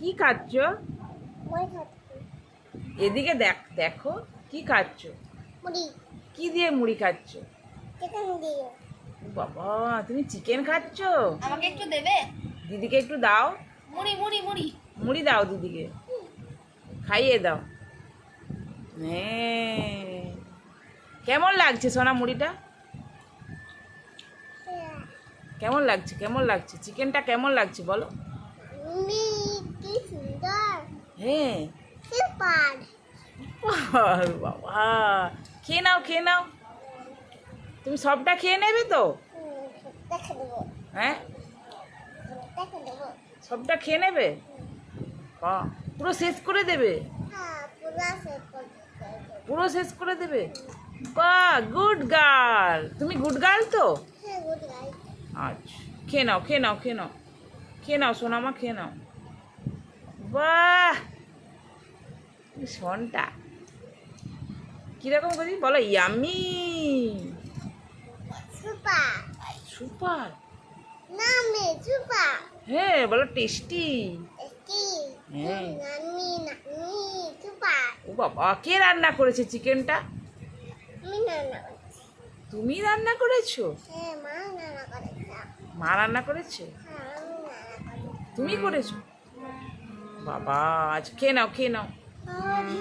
কি খাচ্ছ? মই খাচ্ছি এদিকে দেখো কি খাচ্ছ? মুড়ি কি দিয়ে মুড়ি খাচ্ছ? চিকেন দিয়ে। বাবা, তুমি চিকেন খাচ্ছ? আমাকে একটু দেবে? দিদিকে একটু দাও। মুড়ি মুড়ি মুড়ি মুড়ি দাও দিদিকে, খাইয়ে দাও। হ্যাঁ, কেমন লাগছে সোনা মুড়িটা? কেমন লাগছে, কেমন লাগছে? চিকেনটা কেমন লাগছে বলো? মুড়ি কি সুন্দর, হ্যাঁ। সুপার। বাবা, খেয়ে নাও খেয়ে নাও। তুমি সবটা খেয়ে নেবে তো? দেখে দেবো, হ্যাঁ, দেখে দেবো। সবটা খেয়ে নেবে? বাহ, পুরো শেষ করে দেবে? হ্যাঁ, পুরা শেষ করে দেবো। পুরো শেষ করে দেবে? বাহ, গুড গার্ল। তুমি গুড গার্ল তো? হ্যাঁ, গুড গাই। আচ্ছা, খেয়ে নাও খেয়ে নাও খেয়ে নাও খেয়ে নাও সোনামা, খেয়ে নাও। বাহ, শনটা কিরকম করি বলো? Yummy, super. সুপার। নামে সুপার। হ্যাঁ, বলো টেস্টি। কি? হ্যাঁ। নামি নামি সুপার। ও বাবা, কে রান্না করেছে চিকেনটা? আমি নানা করছি। তুমি রান্না করেছো? হ্যাঁ, মা নানা করেছে। মা রান্না করেছে? হ্যাঁ, আমি নানা করেছি। তুমি করেছো? বাবা, আজ খেয়ে নাও খেয়ে নাও। হরি